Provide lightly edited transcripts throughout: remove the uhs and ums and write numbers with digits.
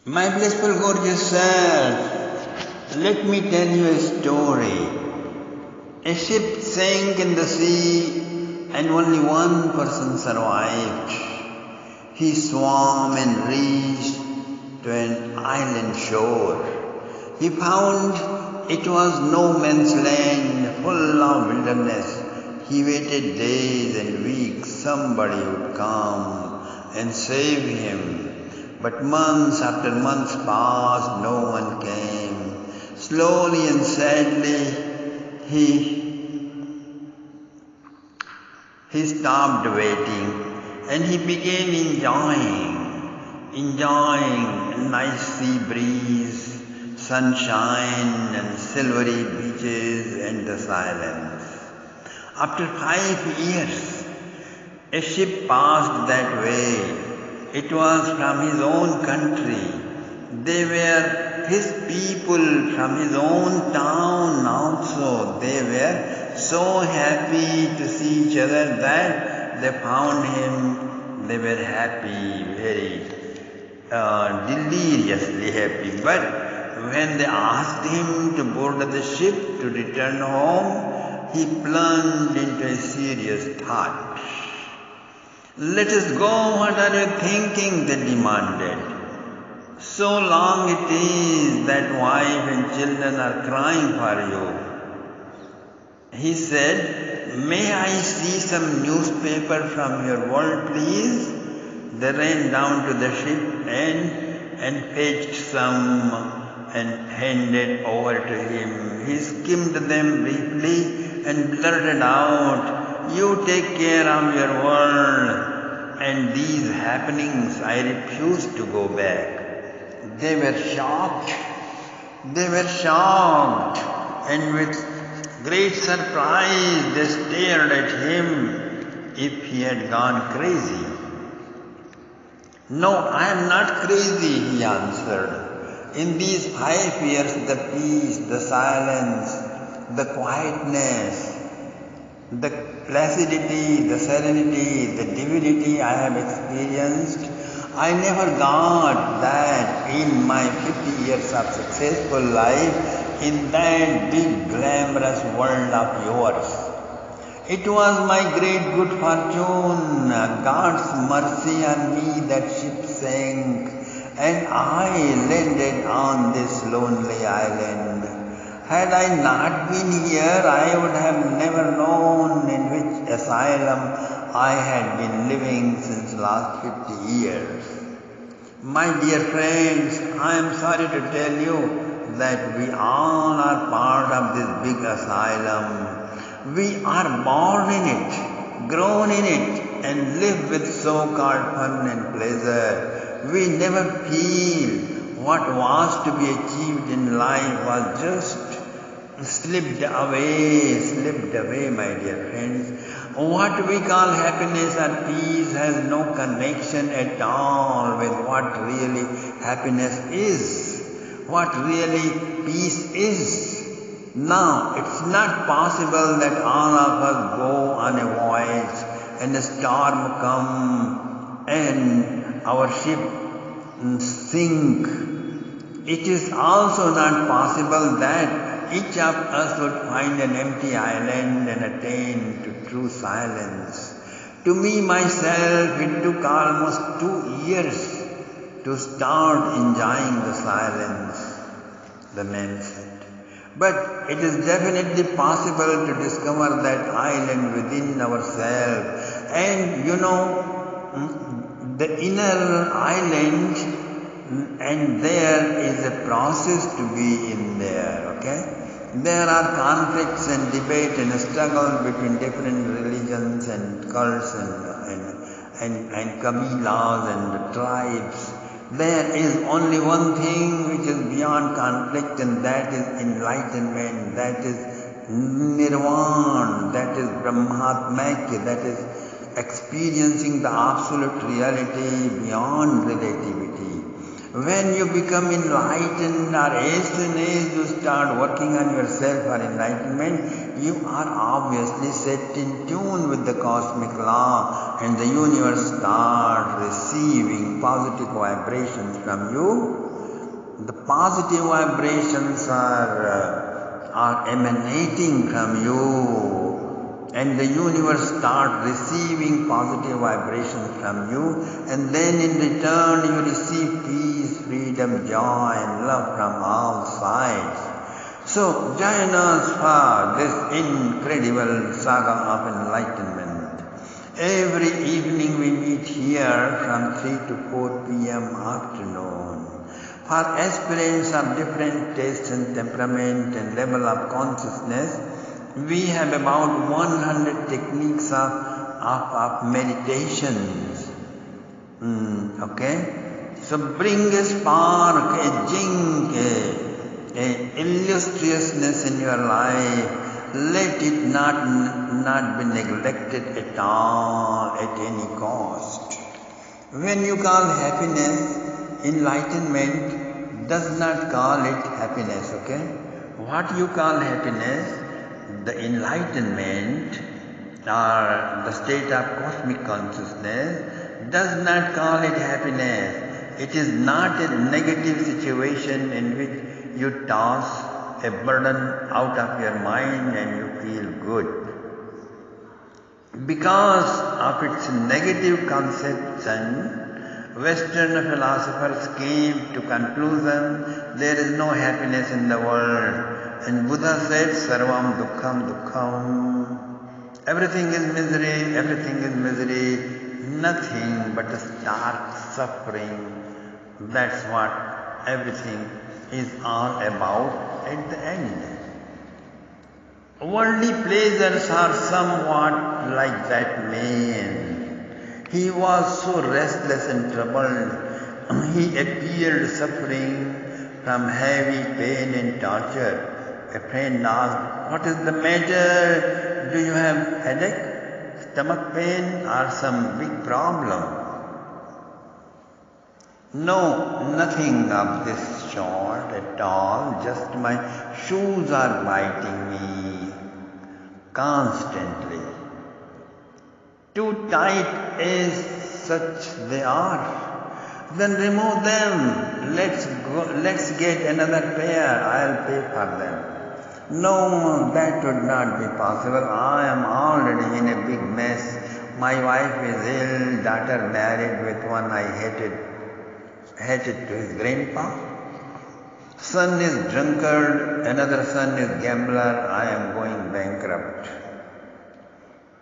My blissful gorgeous self, let me tell you a story. A ship sank in the sea and only one person survived. He swam and reached to an island shore. He found it was no man's land, full of wilderness. He waited days and weeks somebody would come and save him. But months after months passed, no one came. Slowly and sadly, he stopped waiting and he began enjoying a nice sea breeze, sunshine and silvery beaches and the silence. After 5 years, a ship passed that way. It was from his own country. They were his people from his own town also. They were so happy to see each other that they found him. They were happy, very deliriously happy. But when they asked him to board the ship to return home, he plunged into a serious thought. Let us go, what are you thinking? They demanded. So long it is that wife and children are crying for you. He said, may I see some newspaper from your world, please? They ran down to the ship and fetched some and handed over to him. He skimmed them briefly and blurted out, you take care of your world and these happenings. I refuse to go back. They were shocked. And with great surprise they stared at him if he had gone crazy. No, I am not crazy, he answered. In these 5 years, the peace, the silence, the quietness, the placidity, the serenity, the divinity I have experienced, I never got that in my 50 years of successful life in that big glamorous world of yours. It was my great good fortune, God's mercy on me that ship sank and I landed on this lonely island. Had I not been here, I would have never known in which asylum I had been living since last 50 years. My dear friends, I am sorry to tell you that we all are part of this big asylum. We are born in it, grown in it, and live with so-called fun and pleasure. We never feel what was to be achieved in life was just slipped away, my dear friends. What we call happiness or peace has no connection at all with what really happiness is, what really peace is. Now, it's not possible that all of us go on a voyage and a storm come and our ship sink. It is also not possible that each of us would find an empty island and attain to true silence. To me, myself, it took almost 2 years to start enjoying the silence, the man said. But it is definitely possible to discover that island within ourselves. And the inner island, and there is a process to be in there, okay? There are conflicts and debate and struggle between different religions and cults and kabilas and tribes. There is only one thing which is beyond conflict, and that is enlightenment, that is nirvana, that is brahmatmakya, that is experiencing the absolute reality beyond relativity. When you become enlightened, or as soon as you start working on yourself for enlightenment, you are obviously set in tune with the cosmic law, and the universe starts receiving positive vibrations from you The positive vibrations are emanating from you, and the universe starts receiving positive vibrations from you, and then in return you receive peace, freedom, joy and love from all sides. So join us for this incredible saga of enlightenment. Every evening we meet here from 3 to 4 p.m. afternoon. For aspirants of different tastes and temperament and level of consciousness, we have about 100 techniques of meditations. Okay? So bring a spark, a jink, a illustriousness in your life. Let it not be neglected at all, at any cost. When you call happiness, enlightenment does not call it happiness, okay? What you call happiness, the enlightenment or the state of cosmic consciousness does not call it happiness. It is not a negative situation in which you toss a burden out of your mind and you feel good. Because of its negative conception, Western philosophers came to conclusion there is no happiness in the world. And Buddha said, Sarvam Dukkham Dukkham. Everything is misery, nothing but a stark suffering. That's what everything is all about at the end. Worldly pleasures are somewhat like that man. He was so restless and troubled. He appeared suffering from heavy pain and torture. A friend asked, what is the matter? Do you have headache, stomach pain or some big problem? No, nothing of this sort at all. Just my shoes are biting me constantly. Too tight as such they are. Then remove them. Let's get another pair. I'll pay for them. No, that would not be possible. I am already in a big mess. My wife is ill, daughter married with one I hated to his grandpa. Son is drunkard, another son is gambler. I am going bankrupt.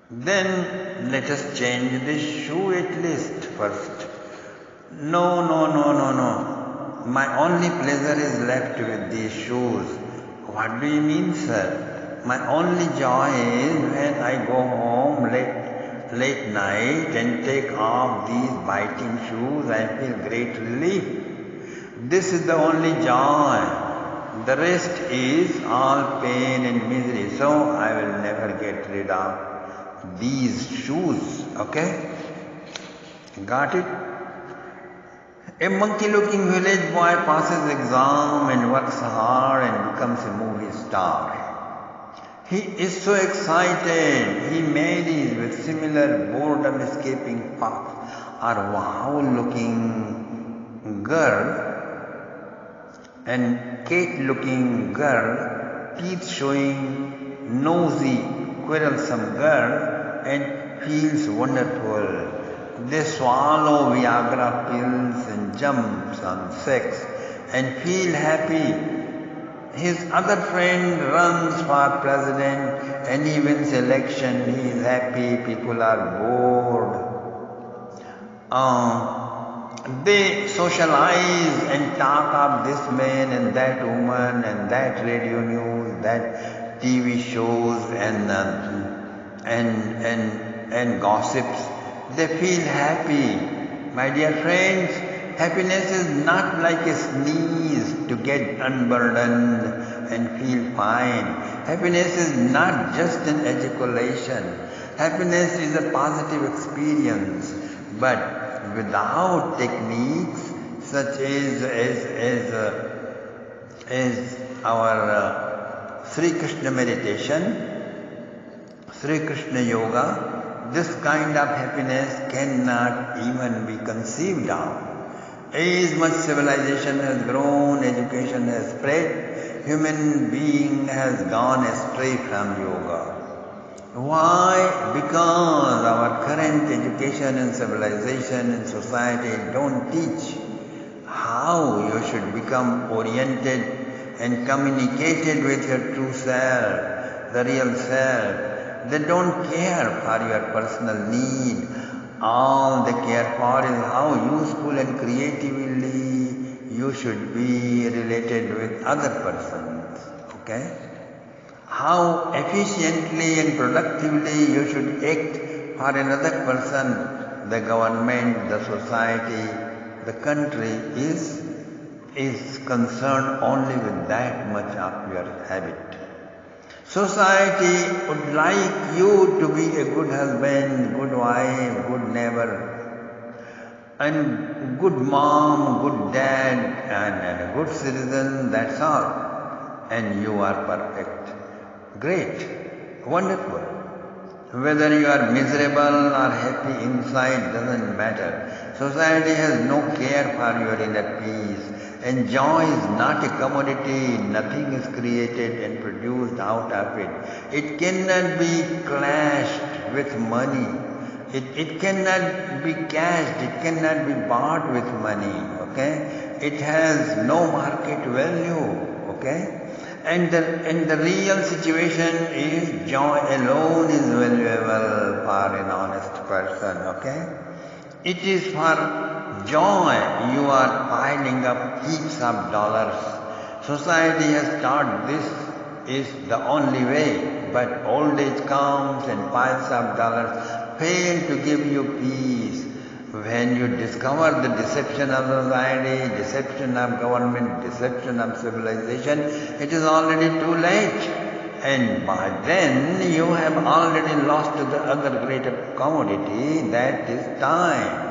Then let us change this shoe at least first. No. My only pleasure is left with these shoes. What do you mean, sir? My only joy is when I go home late night and take off these biting shoes. I feel great relief. This is the only joy. The rest is all pain and misery. So I will never get rid of these shoes. Okay? Got it? A monkey-looking village boy passes exam and works hard and becomes a movie star. He is so excited. He marries with similar boredom-escaping puff or wow-looking girl and cat-looking girl, teeth showing, nosy, quarrelsome girl, and feels wonderful. They swallow Viagra pills and jumps on sex and feel happy. His other friend runs for president and he wins election. He is happy. People are bored. They socialize and talk of this man and that woman and that radio news, that TV shows and gossips. They feel happy. My dear friends, happiness is not like a sneeze to get unburdened and feel fine. Happiness is not just an ejaculation. Happiness is a positive experience. But without techniques such as our Sri Krishna meditation, Sri Krishna yoga, this kind of happiness cannot even be conceived of. As much civilization has grown, education has spread, human being has gone astray from yoga. Why? Because our current education and civilization and society don't teach how you should become oriented and communicated with your true self, the real self. They don't care for your personal need. All they care for is how useful and creatively you should be related with other persons. Okay? How efficiently and productively you should act for another person, the government, the society, the country is concerned only with that much of your habit. Society would like you to be a good husband, good wife, good neighbor, and good mom, good dad, and a good citizen, that's all. And you are perfect. Great, wonderful. Whether you are miserable or happy inside doesn't matter. Society has no care for your inner peace. And joy is not a commodity. Nothing is created and produced out of it. It cannot be clashed with money. It cannot be cashed. It cannot be bought with money. Okay? It has no market value. Okay? And the real situation is joy alone is valuable for an honest person, okay? It is for joy you are piling up heaps of dollars. Society has taught this is the only way, but old age comes and piles of dollars fail to give you peace. When you discover the deception of society, deception of government, deception of civilization, it is already too late. And by then you have already lost the other greater commodity, that is time.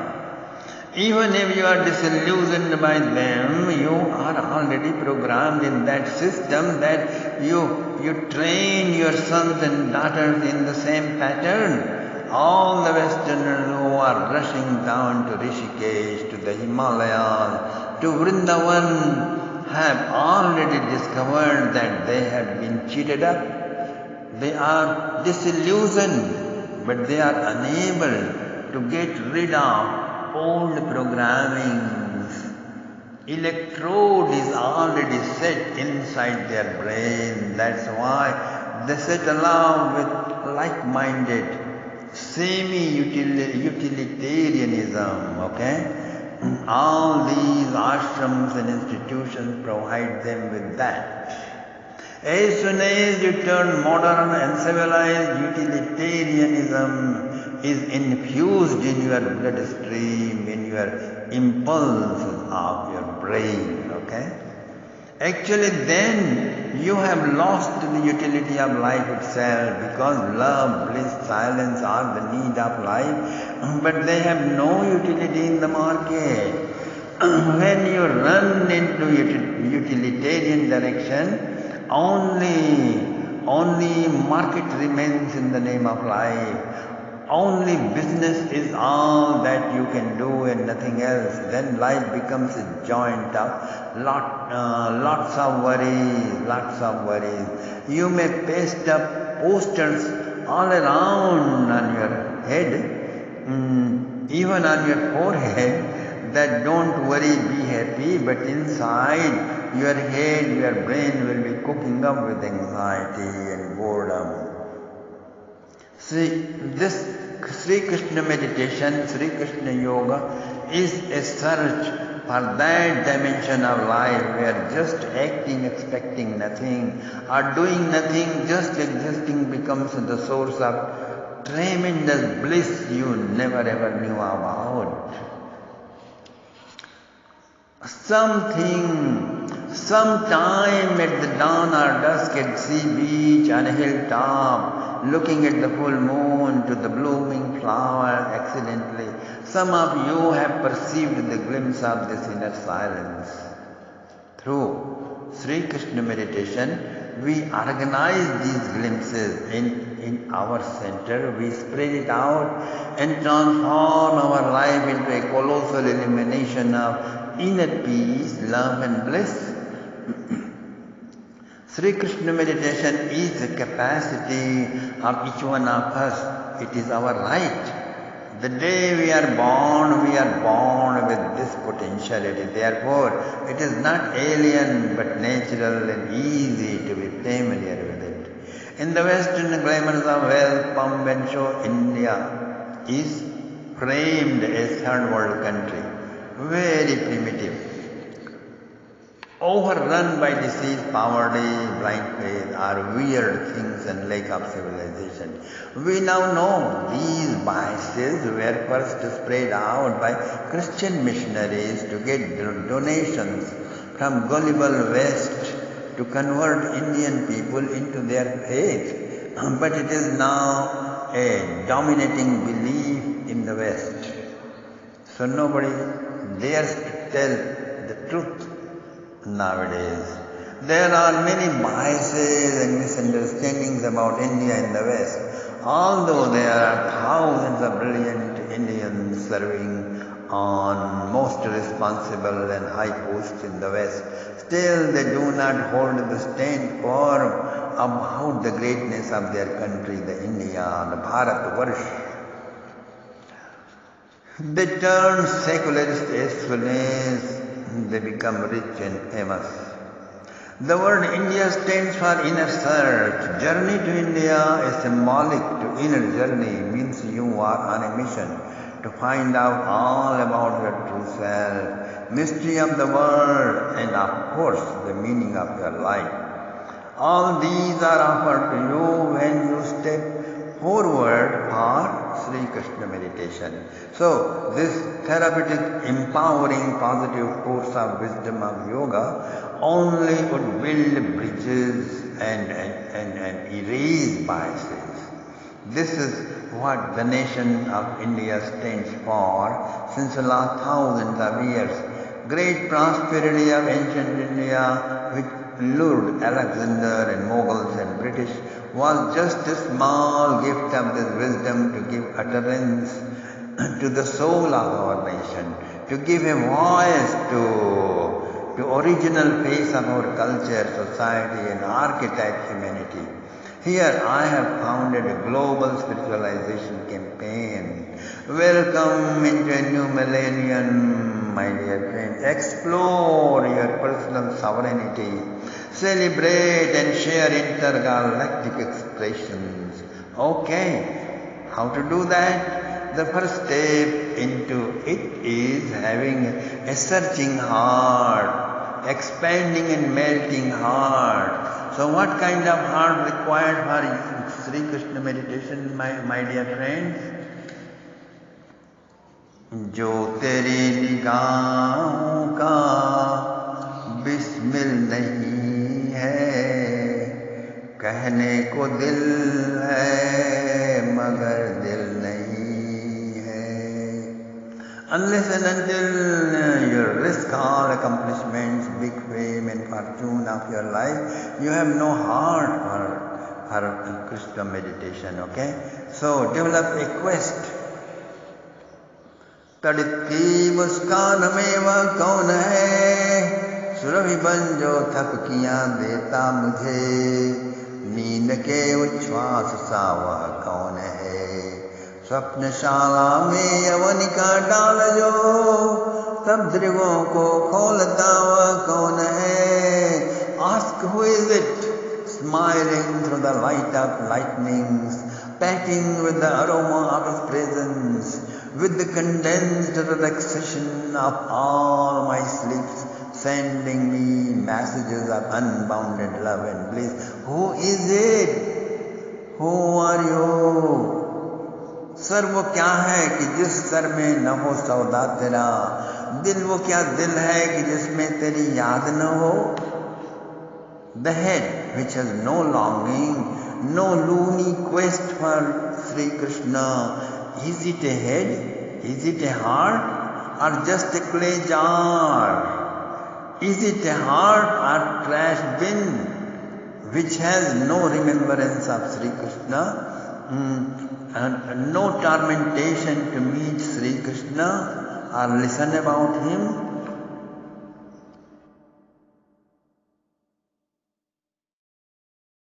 Even if you are disillusioned by them, you are already programmed in that system that you train your sons and daughters in the same pattern. All the Westerners who are rushing down to Rishikesh, to the Himalayas, to Vrindavan have already discovered that they have been cheated up. They are disillusioned, but they are unable to get rid of old programmings. Electrode is already set inside their brain. That's why they sit along with like-minded semi-utilitarianism, okay? All these ashrams and institutions provide them with that. As soon as you turn modern and civilized, utilitarianism is infused in your bloodstream, in your impulses of your brain, okay? Actually, then you have lost the utility of life itself, because love, bliss, silence are the need of life, but they have no utility in the market. When you run into utilitarian direction, only market remains in the name of life. Only business is all that you can do and nothing else. Then life becomes a joint of lots of worries. You may paste up posters all around on your head, even on your forehead, that don't worry, be happy, but inside your head, your brain will be cooking up with anxiety and boredom. See, this Sri Krishna meditation, Sri Krishna yoga is a search for that dimension of life where just acting, expecting nothing, or doing nothing, just existing becomes the source of tremendous bliss you never ever knew about. Sometime at the dawn or dusk at sea beach, on a hilltop, looking at the full moon to the blooming flower accidentally, some of you have perceived the glimpse of this inner silence. Through Sri Krishna meditation, we organize these glimpses in our center, we spread it out and transform our life into a colossal illumination of inner peace, love and bliss. Sri Krishna meditation is the capacity of each one of us. It is our right. The day we are born with this potentiality. Therefore, it is not alien but natural and easy to be familiar with it. In the Western glamours of wealth, pomp and show, India is framed as third world country. Very primitive. Overrun by disease, poverty, blind faith, are weird things and lack of civilization. We now know these biases were first spread out by Christian missionaries to get donations from gullible West to convert Indian people into their faith. But it is now a dominating belief in the West. So nobody dares to tell the truth nowadays. There are many biases and misunderstandings about India in the West. Although there are thousands of brilliant Indians serving on most responsible and high posts in the West, still they do not hold the stand firm about the greatness of their country, the India, the Bharatvarsh. They turn secularist as soon as they become rich and famous. The word India stands for inner search. Journey to India is symbolic to inner journey, means you are on a mission to find out all about your true self, mystery of the world, and of course the meaning of your life. All these are offered to you when you step forward for Sri Krishna meditation. So, this therapeutic, empowering, positive force of wisdom of yoga only would build bridges and erase biases. This is what the nation of India stands for since the last thousands of years. Great prosperity of ancient India, which lured Alexander and Mughals and British, was just a small gift of this wisdom to give utterance to the soul of our nation, to give a voice to original face of our culture, society and archetype humanity. Here I have founded a global spiritualization campaign. Welcome into a new millennium, my dear friends. Explore your personal sovereignty. Celebrate and share intergalactic expressions. Okay, how to do that? The first step into it is having a searching heart, expanding and melting heart. So what kind of heart required for Sri Krishna meditation, my dear friends? जो तेरी निगाहों का बिस्मिल नहीं है, कहने को दिल है मगर दिल नहीं है. Unless and until you risk all accomplishments, big fame and fortune of your life, you have no heart for Krishna meditation, okay? So develop a quest. तड़ित की मुस्कान में वह कौन है, सुरभि बन जो थपकियां देता मुझे, नींद के उच्छ्वास सा वह कौन है, स्वप्नशाला में यवन का डाल जो सब ध्रुवों को खोलता वह कौन है. Ask who is it, smiling through the light of lightnings, patting with the aroma of his presence, with the condensed relaxation of all my sleeps, sending me messages of unbounded love and bliss. Who is it? Who are you? Sir वो क्या है कि जिस sir में न हो सौदा तेरा, दिल वो क्या दिल है कि जिसमें तेरी याद न हो. The head which has no longing, no loony quest for Sri Krishna. Is it a head? Is it a heart? Or just a clay jar? Is it a heart or trash bin which has no remembrance of Sri Krishna? And no tormentation to meet Sri Krishna or listen about him?